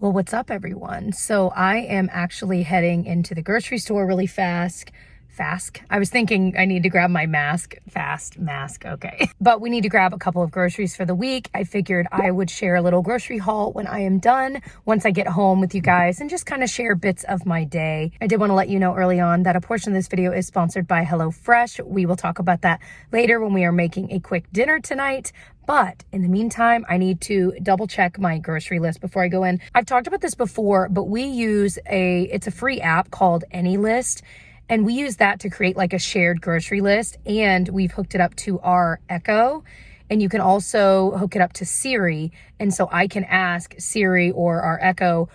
Well, what's up, everyone? So I am actually heading into the grocery store really fast. I was thinking I need to grab my mask. Okay. But we need to grab a couple of groceries for the week. I figured I would share a little grocery haul when I am done, once I get home with you guys, and just kind of share bits of my day. I did want to let you know early on that a portion of this video is sponsored by HelloFresh. We will talk about that later when we are making a quick dinner tonight. But in the meantime, I need to double check my grocery list before I go in. I've talked about this before, but we use it's a free app called AnyList. And we use that to create like a shared grocery list. And we've hooked it up to our Echo. And you can also hook it up to Siri. And so I can ask Siri or our Echo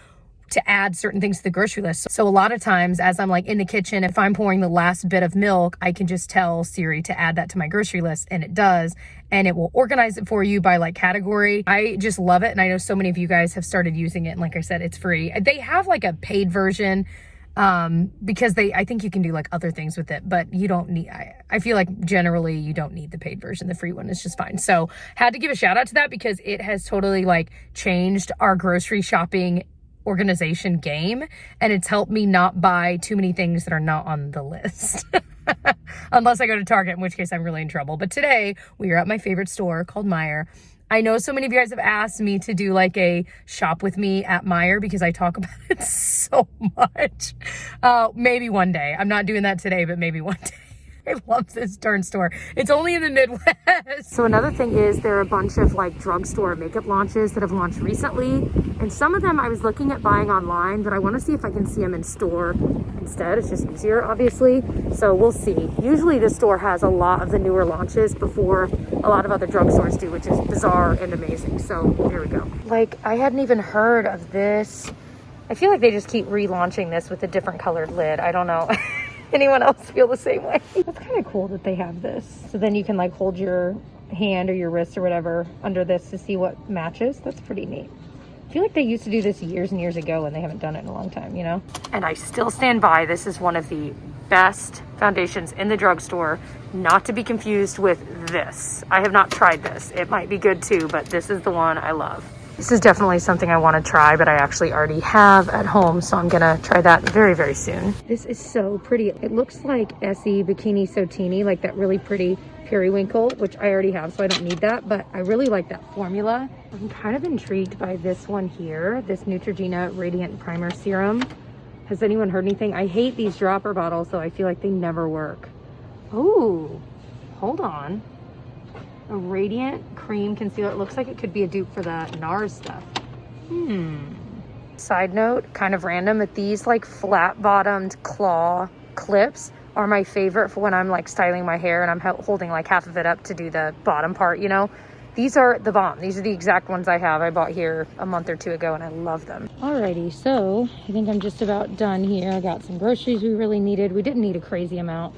to add certain things to the grocery list. So a lot of times as I'm like in the kitchen, if I'm pouring the last bit of milk, I can just tell Siri to add that to my grocery list, and it does. And it will organize it for you by like category. I just love it. And I know so many of you guys have started using it. And like I said, it's free. They have like a paid version because I think you can do like other things with it, but you don't need, I feel like generally you don't need the paid version. The free one is just fine. So had to give a shout out to that because it has totally like changed our grocery shopping organization game, and it's helped me not buy too many things that are not on the list. Unless I go to Target, in which case I'm really in trouble. But today we are at my favorite store called Meijer. I know so many of you guys have asked me to do like a shop with me at Meijer because I talk about it so much. Maybe one day. I'm not doing that today, but maybe one day. I love this darn store. It's only in the Midwest. So another thing is there are a bunch of like drugstore makeup launches that have launched recently. And some of them I was looking at buying online, but I want to see if I can see them in store instead. It's just easier, obviously. So we'll see. Usually this store has a lot of the newer launches before a lot of other drugstores do, which is bizarre and amazing. So here we go. Like, I hadn't even heard of this. I feel like they just keep relaunching this with a different colored lid. I don't know. Anyone else feel the same way? That's kind of cool that they have this. So then you can like hold your hand or your wrist or whatever under this to see what matches. That's pretty neat. I feel like they used to do this years and years ago and they haven't done it in a long time, you know? And I still stand by, this is one of the best foundations in the drugstore, not to be confused with this. I have not tried this. It might be good too, but this is the one I love. This is definitely something I want to try, but I actually already have at home, so I'm gonna try that very, very soon. This is so pretty. It looks like Essie Bikini Sotini, like that really pretty periwinkle, which I already have, so I don't need that, but I really like that formula. I'm kind of intrigued by this one here, this Neutrogena Radiant Primer Serum. Has anyone heard anything? I hate these dropper bottles, though. I feel like they never work. Oh, hold on. A Radiant Cream Concealer. It looks like it could be a dupe for the NARS stuff. Side note, kind of random, but these like flat bottomed claw clips are my favorite for when I'm like styling my hair and I'm holding like half of it up to do the bottom part, you know? These are the bomb. These are the exact ones I have. I bought here a month or two ago and I love them. Alrighty, so I think I'm just about done here. I got some groceries we really needed. We didn't need a crazy amount.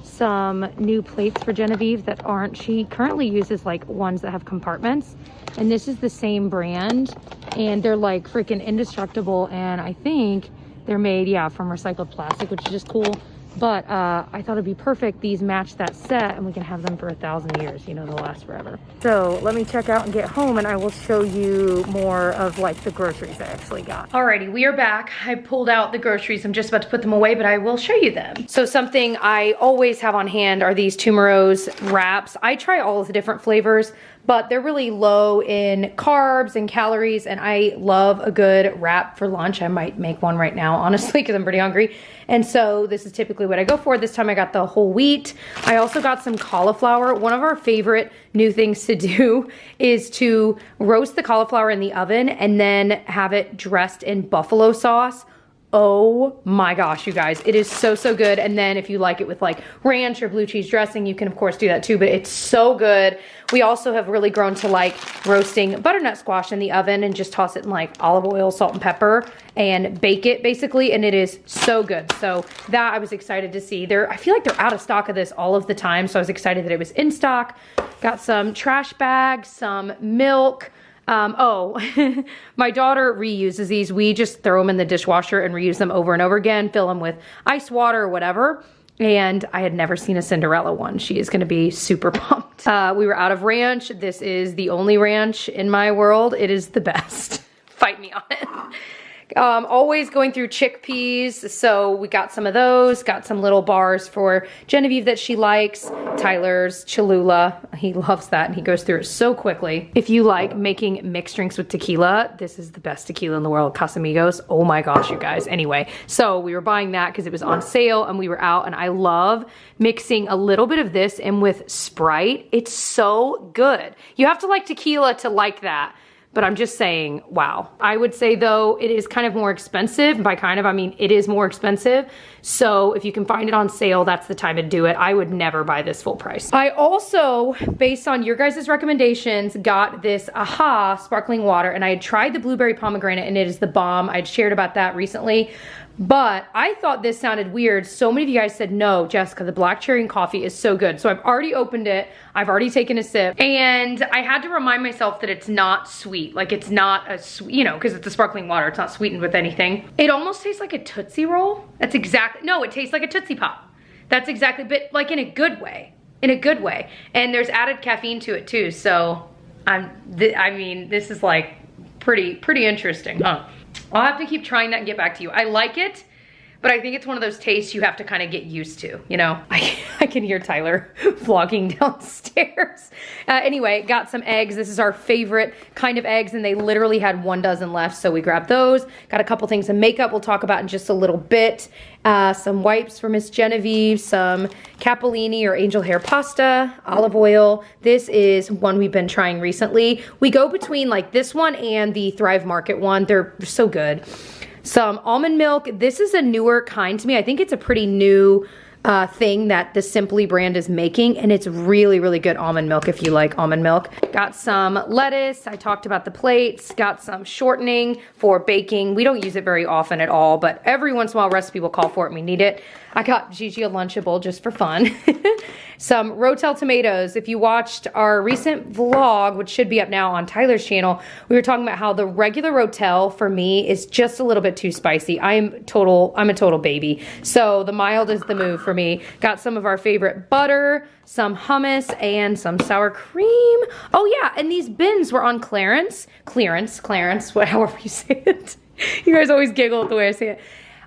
Some new plates for Genevieve that aren't, she currently uses like ones that have compartments, and this is the same brand and they're like freaking indestructible, and I think they're made from recycled plastic, which is just cool. But I thought it'd be perfect. These match that set and we can have them for 1,000 years, you know, they'll last forever. So let me check out and get home and I will show you more of like the groceries I actually got. Alrighty, we are back. I pulled out the groceries. I'm just about to put them away, but I will show you them. So something I always have on hand are these Tumeros wraps. I try all of the different flavors, but they're really low in carbs and calories, and I love a good wrap for lunch. I might make one right now, honestly, because I'm pretty hungry. And so this is typically what I go for. This time I got the whole wheat. I also got some cauliflower. One of our favorite new things to do is to roast the cauliflower in the oven and then have it dressed in buffalo sauce. Oh my gosh, you guys, it is so, so good. And then if you like it with like ranch or blue cheese dressing, you can of course do that too, but it's so good. We also have really grown to like roasting butternut squash in the oven and just toss it in like olive oil, salt and pepper and bake it basically. And it is so good. So that I was excited to see. I feel like they're out of stock of this all of the time. So I was excited that it was in stock. Got some trash bags, some milk. My daughter reuses these. We just throw them in the dishwasher and reuse them over and over again, fill them with ice water or whatever. And I had never seen a Cinderella one. She is gonna be super pumped. We were out of ranch. This is the only ranch in my world. It is the best. fight me on it. Always going through chickpeas, so we got some of those, got some little bars for Genevieve that she likes, Tyler's Cholula, he loves that and he goes through it so quickly. If you like making mixed drinks with tequila, this is the best tequila in the world, Casamigos. Oh my gosh, you guys. Anyway, so we were buying that because it was on sale and we were out, and I love mixing a little bit of this in with Sprite. It's so good. You have to like tequila to like that. But I'm just saying, wow. I would say though, it is kind of more expensive. By kind of, I mean, it is more expensive. So if you can find it on sale, that's the time to do it. I would never buy this full price. I also, based on your guys' recommendations, got this AHA sparkling water, and I had tried the blueberry pomegranate and it is the bomb. I'd shared about that recently. But I thought this sounded weird. So many of you guys said, no, Jessica, the black cherry and coffee is so good. So I've already opened it. I've already taken a sip. And I had to remind myself that it's not sweet. Like it's not a sweet, you know, because it's a sparkling water. It's not sweetened with anything. It almost tastes like a Tootsie Roll. That's exactly, no, it tastes like a Tootsie Pop. That's exactly, but like in a good way. In a good way. And there's added caffeine to it too. So I mean, this is like pretty interesting, huh? I'll have to keep trying that and get back to you. I like it, but I think it's one of those tastes you have to kind of get used to, you know? I can hear Tyler vlogging downstairs. Anyway, got some eggs. This is our favorite kind of eggs, and they literally had 1 dozen left, so we grabbed those. Got a couple things of makeup we'll talk about in just a little bit. Some wipes for Miss Genevieve, some capellini or angel hair pasta, olive oil. This is one we've been trying recently. We go between like this one and the Thrive Market one. They're so good. Some almond milk. This is a newer kind to me. I think it's a pretty new thing that the Simply brand is making, and it's really good almond milk if you like almond milk. Got some lettuce. I talked about the plates. Got some shortening for baking. We don't use it very often at all, but every once in a while recipe will call for it and we need it. I got Gigi a Lunchable just for fun. Some Rotel tomatoes. If you watched our recent vlog, which should be up now on Tyler's channel, we were talking about how the regular Rotel for me is just a little bit too spicy. I'm a total baby. So the mild is the move for me. Got some of our favorite butter, some hummus, and some sour cream. Oh yeah, and these bins were on clearance, however you say it. You guys always giggle at the way I say it.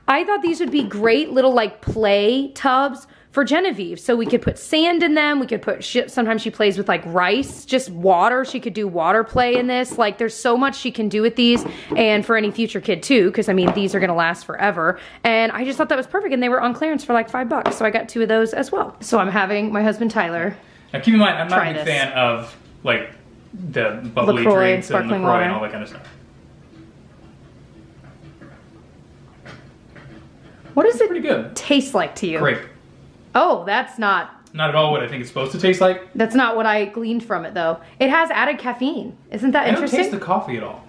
I thought these would be great little like play tubs for Genevieve. So we could put sand in them. We could put sometimes she plays with like rice, just water. She could do water play in this. Like there's so much she can do with these, and for any future kid too, because I mean, these are gonna last forever. And I just thought that was perfect, and they were on clearance for like $5. So I got 2 of those as well. So I'm having my husband Tyler. Now keep in mind, I'm not a big fan of like the bubbly drinks and LaCroix and all that kind of stuff. What does it pretty good. Taste like to you? Grape. Oh, that's not at all what I think it's supposed to taste like. That's not what I gleaned from it though. It has added caffeine. Isn't that interesting? I don't taste the coffee at all.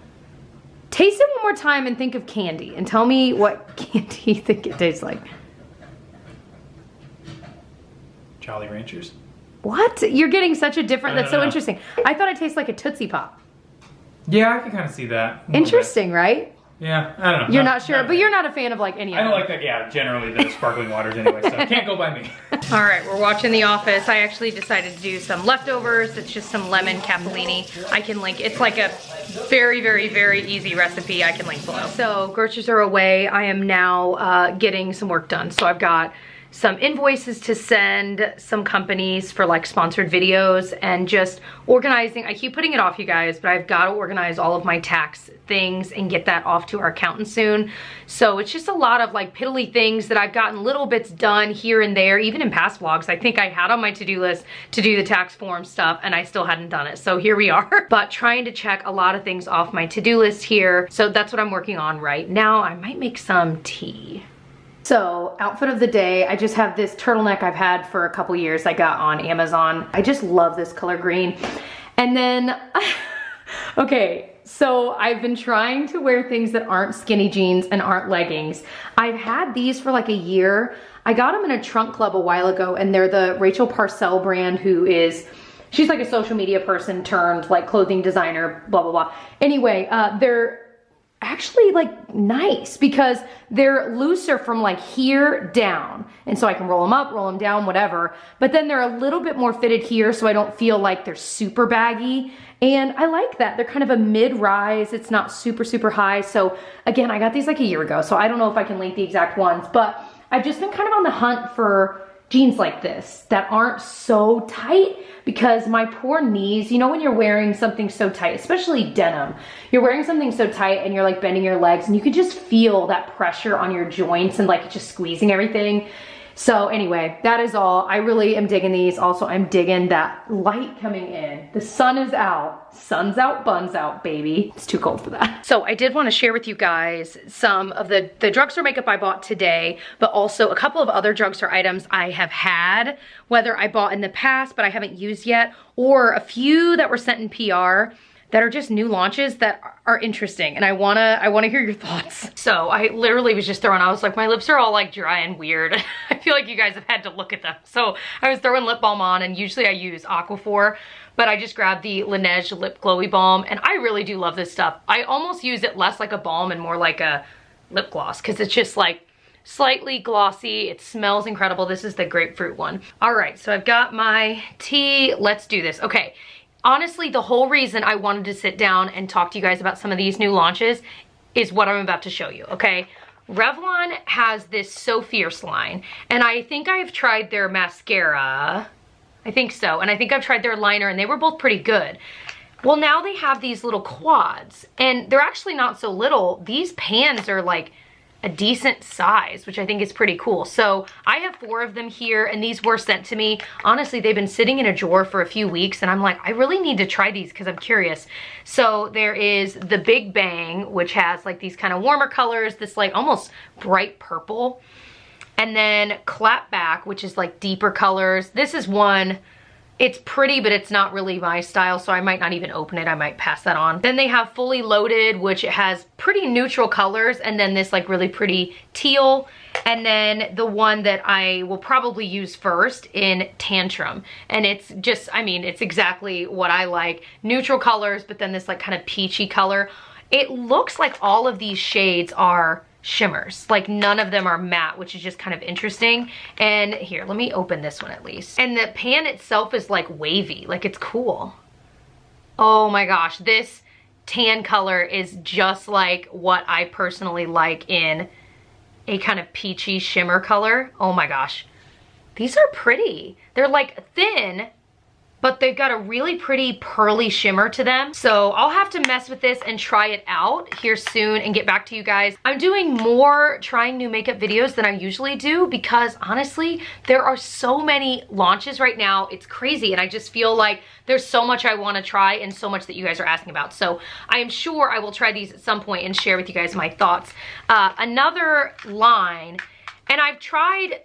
Taste it one more time and think of candy and tell me what candy you think it tastes like. Jolly Ranchers. What? You're getting such a different, that's so interesting. I thought it tastes like a Tootsie Pop. Yeah, I can kind of see that. Interesting, right? Yeah, I don't know. You're not sure, but you're not a fan of like any of them. I don't like that, yeah, generally the sparkling waters anyway, so can't go by me. All right, we're watching The Office. I actually decided to do some leftovers. It's just some lemon capellini. I can link, it's like a very easy recipe I can link below. So groceries are away. I am now getting some work done. So I've got some invoices to send some companies for like sponsored videos, and just organizing. I keep putting it off, you guys, but I've got to organize all of my tax things and get that off to our accountant soon. So it's just a lot of like piddly things that I've gotten little bits done here and there, even in past vlogs. I think I had on my to-do list to do the tax form stuff and I still hadn't done it. So here we are, but trying to check a lot of things off my to-do list here. So that's what I'm working on right now. I might make some tea. So outfit of the day, I just have this turtleneck I've had for a couple years. I got on Amazon. I just love this color green. And then, okay, so I've been trying to wear things that aren't skinny jeans and aren't leggings. I've had these for like a year. I got them in a trunk club a while ago, and they're the Rachel Parcell brand, who is, she's like a social media person turned like clothing designer, blah, blah, blah. Anyway, they're actually like nice because they're looser from like here down, and so I can roll them up, roll them down, whatever, but then they're a little bit more fitted here, so I don't feel like they're super baggy, And I like that. They're kind of a mid-rise. It's not super, super high. So again, I got these like a year ago, so I don't know if I can link the exact ones, but I've just been kind of on the hunt for jeans like this that aren't so tight, because my poor knees, you know, when you're wearing something so tight, especially denim, you're wearing something so tight and you're like bending your legs and you can just feel that pressure on your joints and like just squeezing everything. So anyway, that is all. I really am digging these. Also, I'm digging that light coming in. The sun is out. Sun's out, buns out, baby. It's too cold for that. So I did want to share with you guys some of the drugstore makeup I bought today, but also a couple of other drugstore items I have had, whether I bought in the past but I haven't used yet, or a few that were sent in PR that are just new launches that are interesting, and I wanna hear your thoughts. So I literally was just throwing, I was like, my lips are all like dry and weird. I feel like you guys have had to look at them. So I was throwing lip balm on, and usually I use Aquaphor, but I just grabbed the Laneige Lip Glowy Balm, and I really do love this stuff. I almost use it less like a balm and more like a lip gloss, because it's just like slightly glossy. It smells incredible. This is the grapefruit one. All right, so I've got my tea. Let's do this. Okay. Honestly, the whole reason I wanted to sit down and talk to you guys about some of these new launches is what I'm about to show you, okay? Revlon has this So Fierce line, and I think I've tried their mascara. I think so, and I think I've tried their liner, and they were both pretty good. Well, now they have these little quads, and they're actually not so little. These pans are like a decent size, which I think is pretty cool. So I have 4 of them here, and these were sent to me. Honestly, they've been sitting in a drawer for a few weeks, and I'm like, I really need to try these because I'm curious. So there is the Big Bang, which has like these kind of warmer colors, this like almost bright purple. And then Clapback, which is like deeper colors. This is one, it's pretty, but it's not really my style, so I might not even open it. I might pass that on. Then they have Fully Loaded, which has pretty neutral colors, and then this like really pretty teal. And then the one that I will probably use first in Tantrum. And it's just, I mean, it's exactly what I like. Neutral colors, but then this like kind of peachy color. It looks like all of these shades are shimmers, like none of them are matte, which is just kind of interesting. And here, let me open this one at least. And the pan itself is like wavy, like it's cool. Oh my gosh, this tan color is just like what I personally like in a kind of peachy shimmer color. Oh my gosh, these are pretty. They're like thin, but they've got a really pretty pearly shimmer to them. So I'll have to mess with this and try it out here soon and get back to you guys. I'm doing more trying new makeup videos than I usually do because honestly, there are so many launches right now. It's crazy, and I just feel like there's so much I wanna try and so much that you guys are asking about. So I am sure I will try these at some point and share with you guys my thoughts. Another line, and I've tried,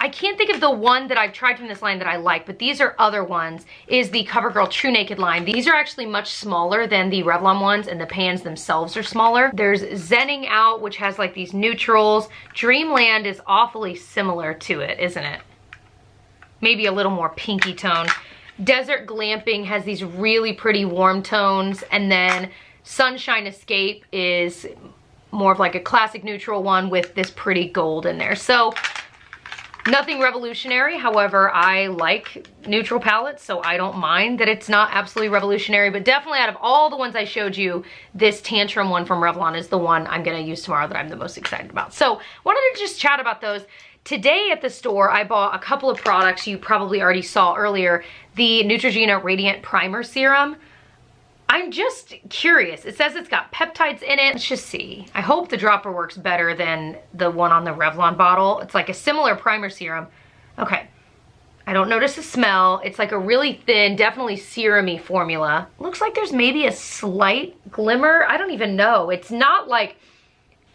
I can't think of the one that I've tried from this line that I like, but these are other ones, is the Covergirl TruNaked line. These are actually much smaller than the Revlon ones, and the pans themselves are smaller. There's Zenning Out, which has like these neutrals. Dreamland is awfully similar to it, isn't it? Maybe a little more pinky tone. Desert Glamping has these really pretty warm tones, and then Sunshine Escape is more of like a classic neutral one with this pretty gold in there. So nothing revolutionary, however, I like neutral palettes, so I don't mind that it's not absolutely revolutionary, but definitely out of all the ones I showed you, this Tantrum one from Revlon is the one I'm gonna use tomorrow that I'm the most excited about. So wanted to just chat about those. Today at the store, I bought a couple of products you probably already saw earlier, the Neutrogena Radiant Primer Serum. I'm just curious. It says it's got peptides in it. Let's just see. I hope the dropper works better than the one on the Revlon bottle. It's like a similar primer serum. Okay. I don't notice a smell. It's like a really thin, definitely serum-y formula. Looks like there's maybe a slight glimmer. I don't even know. It's not like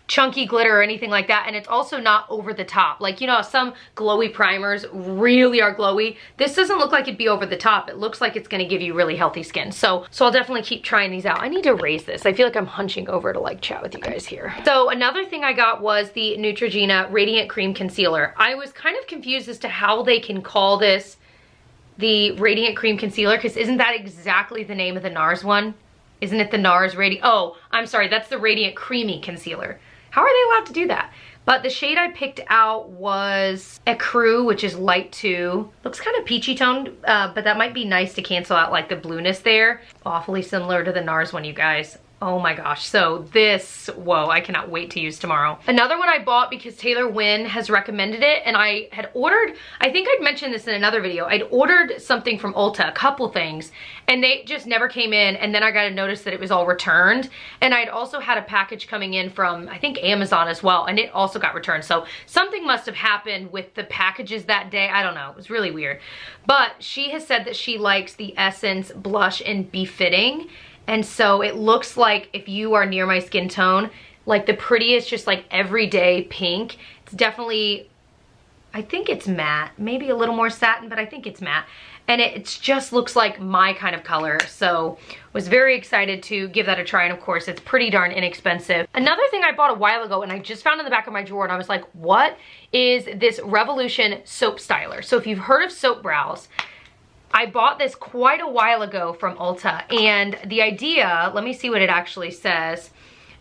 chunky glitter or anything like that, and it's also not over the top. Like, you know, some glowy primers really are glowy. This doesn't look like it'd be over the top. It looks like it's gonna give you really healthy skin. So I'll definitely keep trying these out. I need to raise this. I feel like I'm hunching over to like chat with you guys here. So another thing I got was the Neutrogena Radiant Cream Concealer. I was kind of confused as to how they can call this the Radiant Cream Concealer, because isn't that exactly the name of the NARS one? Isn't it the NARS Radiant? Oh, I'm sorry, that's the Radiant Creamy Concealer. How are they allowed to do that? But the shade I picked out was Ecru, which is light 2. Looks kind of peachy toned, but that might be nice to cancel out like the blueness there. Awfully similar to the NARS one, you guys. Oh my gosh, so this, whoa, I cannot wait to use tomorrow. Another one I bought because Taylor Wynn has recommended it, and I had ordered, I think I'd mentioned this in another video, I'd ordered something from Ulta, a couple things, and they just never came in, and then I got a notice that it was all returned, and I'd also had a package coming in from, I think, Amazon as well, and it also got returned, so something must have happened with the packages that day, I don't know, it was really weird. But she has said that she likes the Essence Blush in Befitting, and so it looks like, if you are near my skin tone, like the prettiest, just like everyday pink. It's definitely, I think it's matte, maybe a little more satin, but I think it's matte. And it just looks like my kind of color. So was very excited to give that a try. And of course, it's pretty darn inexpensive. Another thing I bought a while ago, and I just found in the back of my drawer, and I was like, what is this Revolution soap styler? So if you've heard of soap brows, I bought this quite a while ago from Ulta, and the idea, let me see what it actually says.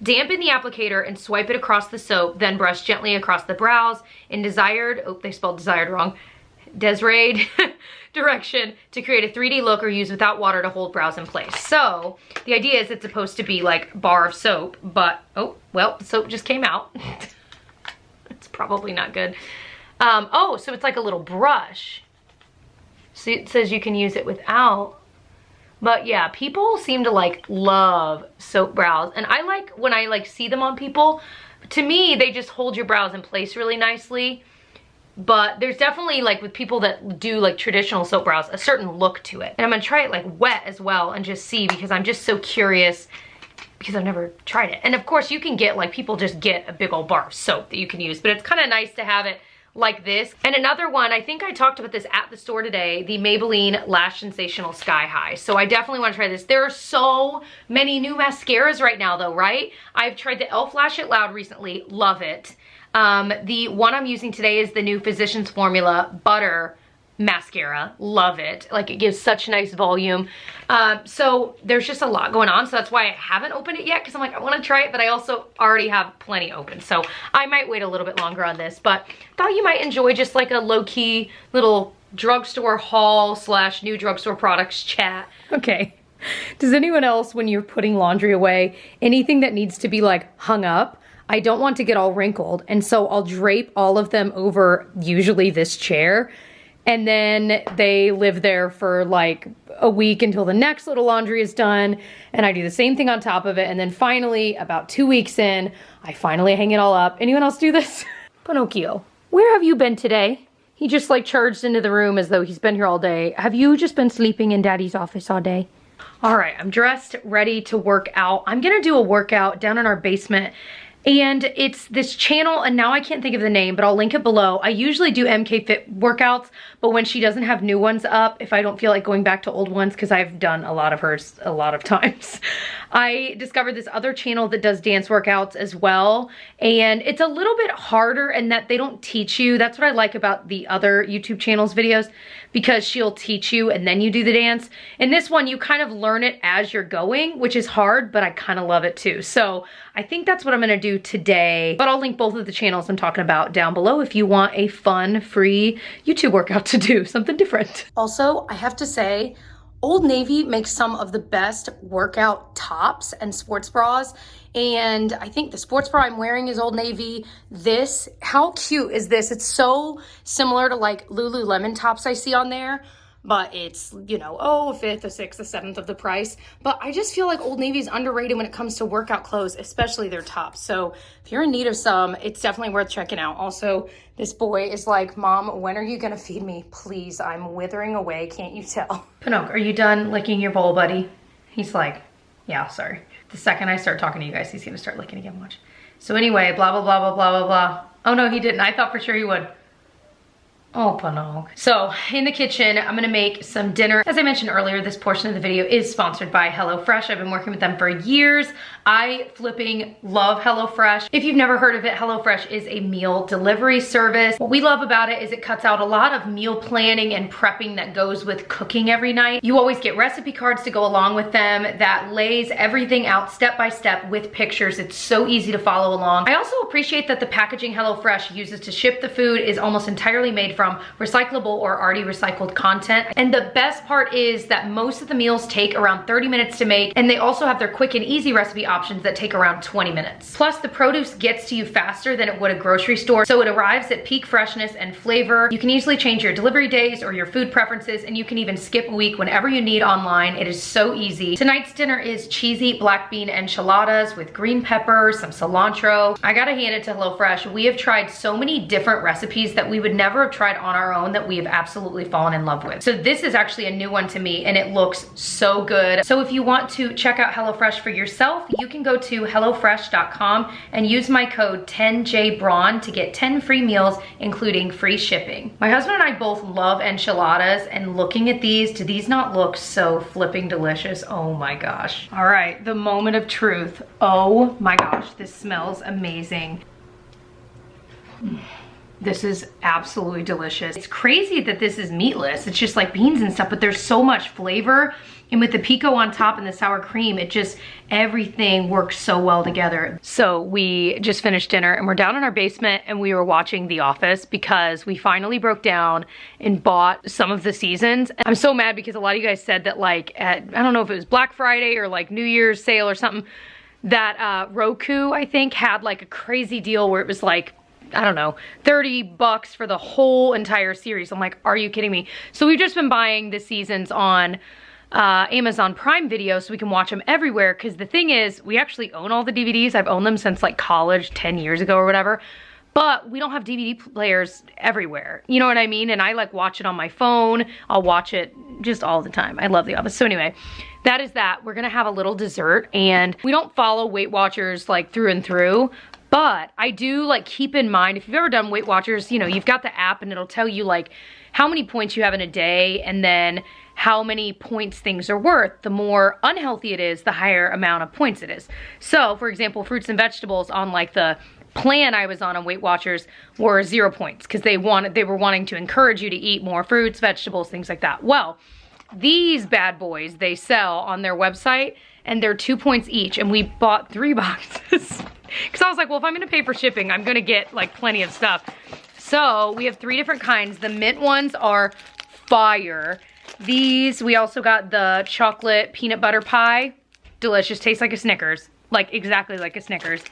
Dampen the applicator and swipe it across the soap, then brush gently across the brows in desired, oh, they spelled desired wrong, Desiree direction to create a 3D look, or use without water to hold brows in place. So the idea is it's supposed to be like bar of soap, but, oh, well, the soap just came out. It's probably not good. Oh, so it's like a little brush. So it says you can use it without, but yeah, people seem to like love soap brows, and I like when I like see them on people. To me, they just hold your brows in place really nicely, but there's definitely, like with people that do like traditional soap brows, a certain look to it. And I'm gonna try it like wet as well and just see, because I'm just so curious, because I've never tried it. And of course you can get, like, people just get a big old bar of soap that you can use, but it's kind of nice to have it like this. And another one, I think I talked about this at the store today, the Maybelline Lash Sensational Sky High. So I definitely want to try this. There are so many new mascaras right now though, right? I've tried the e.l.f. Lash It Loud recently, love it. The one I'm using today is the new Physicians Formula Butter mascara, love it. Like, it gives such nice volume. So there's just a lot going on, so that's why I haven't opened it yet, because I'm like, I want to try it, but I also already have plenty open, so I might wait a little bit longer on this. But thought you might enjoy just like a low-key little drugstore haul / new drugstore products chat. Okay, does anyone else, when you're putting laundry away, anything that needs to be like hung up, I don't want to get all wrinkled, and so I'll drape all of them over usually this chair, and then they live there for like a week until the next little laundry is done, and I do the same thing on top of it, and then finally, about 2 weeks in, I finally hang it all up. Anyone else do this? Pinocchio, where have you been today? He just like charged into the room as though he's been here all day. Have you just been sleeping in Daddy's office all day? All right, I'm dressed, ready to work out. I'm gonna do a workout down in our basement, and it's this channel, and now I can't think of the name, but I'll link it below. I usually do MK Fit workouts, but when she doesn't have new ones up, if I don't feel like going back to old ones, because I've done a lot of hers a lot of times, I discovered this other channel that does dance workouts as well, and it's a little bit harder in that they don't teach you. That's what I like about the other YouTube channels videos, because she'll teach you and then you do the dance. In this one, you kind of learn it as you're going, which is hard, but I kind of love it too. So I think that's what I'm gonna do today, but I'll link both of the channels I'm talking about down below if you want a fun, free YouTube workout to do, something different. Also, I have to say, Old Navy makes some of the best workout tops and sports bras, and I think the sports bra I'm wearing is Old Navy. This, how cute is this? It's so similar to like Lululemon tops I see on there, but it's, you know, a fifth, a sixth, a seventh of the price. But I just feel like Old Navy is underrated when it comes to workout clothes, especially their tops. So if you're in need of some, it's definitely worth checking out. Also, this boy is like, Mom, when are you gonna feed me? Please, I'm withering away, can't you tell? Pinocchio, are you done licking your bowl, buddy? He's like, yeah, sorry. The second I start talking to you guys, he's gonna start licking again, watch. So anyway, blah, blah, blah, blah, blah, blah, blah. Oh no, he didn't. I thought for sure he would. Oh, Panog. So in the kitchen, I'm gonna make some dinner. As I mentioned earlier, this portion of the video is sponsored by HelloFresh. I've been working with them for years. I flipping love HelloFresh. If you've never heard of it, HelloFresh is a meal delivery service. What we love about it is it cuts out a lot of meal planning and prepping that goes with cooking every night. You always get recipe cards to go along with them that lays everything out step by step with pictures. It's so easy to follow along. I also appreciate that the packaging HelloFresh uses to ship the food is almost entirely made from recyclable or already recycled content. And the best part is that most of the meals take around 30 minutes to make, and they also have their quick and easy recipe options that take around 20 minutes. Plus, the produce gets to you faster than it would a grocery store, so it arrives at peak freshness and flavor. You can easily change your delivery days or your food preferences, and you can even skip a week whenever you need online. It is so easy. Tonight's dinner is cheesy black bean enchiladas with green peppers, some cilantro. I gotta hand it to HelloFresh. We have tried so many different recipes that we would never have tried on our own that we have absolutely fallen in love with. So this is actually a new one to me, and it looks so good. So if you want to check out HelloFresh for yourself, you can go to hellofresh.com and use my code 10JBraun to get 10 free meals, including free shipping. My husband and I both love enchiladas, and looking at these, do these not look so flipping delicious? Oh my gosh. All right, the moment of truth. Oh my gosh, this smells amazing. This is absolutely delicious. It's crazy that this is meatless. It's just like beans and stuff, but there's so much flavor. And with the pico on top and the sour cream, it just, everything works so well together. So we just finished dinner and we're down in our basement and we were watching The Office because we finally broke down and bought some of the seasons. I'm so mad because a lot of you guys said that like at, I don't know if it was Black Friday or like New Year's sale or something, that Roku, I think, had like a crazy deal where it was like, I don't know, $30 for the whole entire series. I'm like, are you kidding me? So we've just been buying the seasons on Amazon Prime Video so we can watch them everywhere. Because the thing is, we actually own all the DVDs. I've owned them since like college 10 years ago or whatever. But we don't have DVD players everywhere. You know what I mean? And I like watch it on my phone. I'll watch it just all the time. I love The Office. So anyway, that is that. We're gonna have a little dessert, and we don't follow Weight Watchers like through and through. But I do like keep in mind, if you've ever done Weight Watchers, you know, you've got the app and it'll tell you like how many points you have in a day and then how many points things are worth. The more unhealthy it is, the higher amount of points it is. So for example, fruits and vegetables on like the plan I was on Weight Watchers were 0 points because they were wanting to encourage you to eat more fruits, vegetables, things like that. Well, these bad boys they sell on their website and they're 2 points each, and we bought 3 boxes. Because I was like, well, if I'm gonna pay for shipping, I'm gonna get like plenty of stuff. So we have 3 different kinds. The mint ones are fire. These, we also got the chocolate peanut butter pie. Delicious, tastes like a Snickers. Like exactly like a Snickers.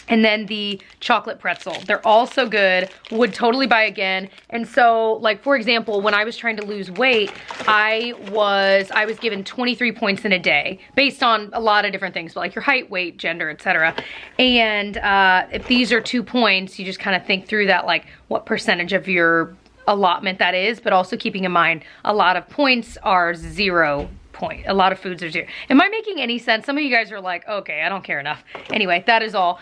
And then the chocolate pretzel. They're all so good. Would totally buy again. And so, like for example, when I was trying to lose weight, I was given 23 points in a day based on a lot of different things, but like your height, weight, gender, etc. And if these are 2 points, you just kind of think through that, like what percentage of your allotment that is, but also keeping in mind a lot of points are 0 point. A lot of foods are 0. Am I making any sense? Some of you guys are like, okay, I don't care enough. Anyway, that is all.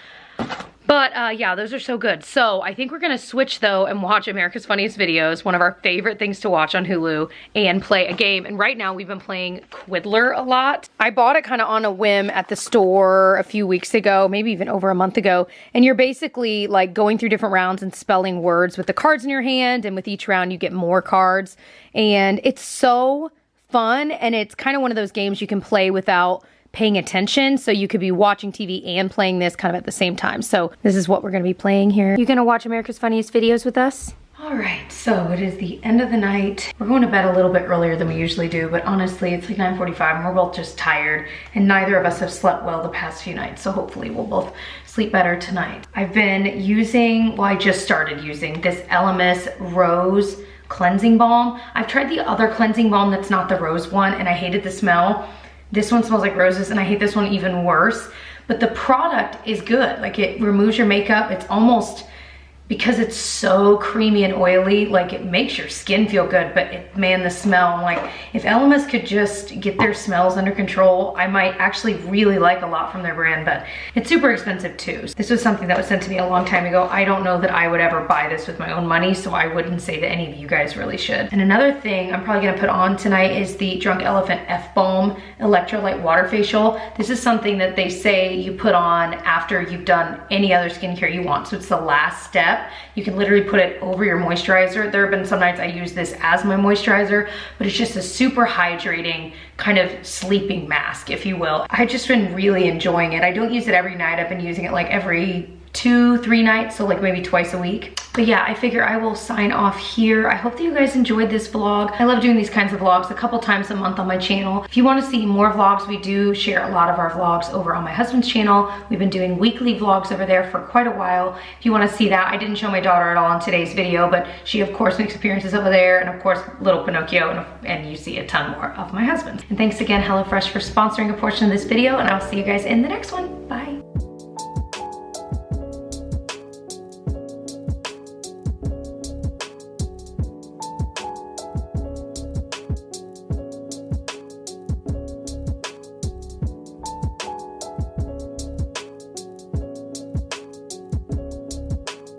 But yeah, those are so good. So I think we're gonna switch though and watch America's Funniest Videos, one of our favorite things to watch on Hulu, and play a game. And right now we've been playing Quiddler a lot. I bought it kind of on a whim at the store a few weeks ago, maybe even over a month ago. And you're basically like going through different rounds and spelling words with the cards in your hand. And with each round you get more cards. And it's so fun. And it's kind of one of those games you can play without paying attention, so you could be watching TV and playing this kind of at the same time. So this is what we're gonna be playing here. You gonna watch America's Funniest Videos with us? All right, so it is the end of the night. We're going to bed a little bit earlier than we usually do, but honestly, it's like 9:45 and we're both just tired, and neither of us have slept well the past few nights, so hopefully we'll both sleep better tonight. I've been using, well, I just started using this LMS Rose Cleansing Balm. I've tried the other cleansing balm that's not the rose one, and I hated the smell. This one smells like roses, and I hate this one even worse. But the product is good. Like, it removes your makeup. It's almost because it's so creamy and oily, like it makes your skin feel good, but man, the smell, I'm like, if Elemis could just get their smells under control, I might actually really like a lot from their brand, but it's super expensive too. This was something that was sent to me a long time ago. I don't know that I would ever buy this with my own money, so I wouldn't say that any of you guys really should. And another thing I'm probably gonna put on tonight is the Drunk Elephant F-Balm Electrolyte Water Facial. This is something that they say you put on after you've done any other skincare you want, so it's the last step. You can literally put it over your moisturizer. There have been some nights I use this as my moisturizer, but it's just a super hydrating kind of sleeping mask, if you will. I've just been really enjoying it. I don't use it every night. I've been using it like every 2-3 nights, so like maybe twice a week. But yeah, I figure I will sign off here. I hope that you guys enjoyed this vlog. I love doing these kinds of vlogs a couple times a month on my channel. If you want to see more vlogs, we do share a lot of our vlogs over on my husband's channel. We've been doing weekly vlogs over there for quite a while. If you want to see that, I didn't show my daughter at all in today's video, but she of course makes appearances over there, and of course little Pinocchio, and you see a ton more of my husband. And thanks again HelloFresh for sponsoring a portion of this video, and I'll see you guys in the next one. Bye.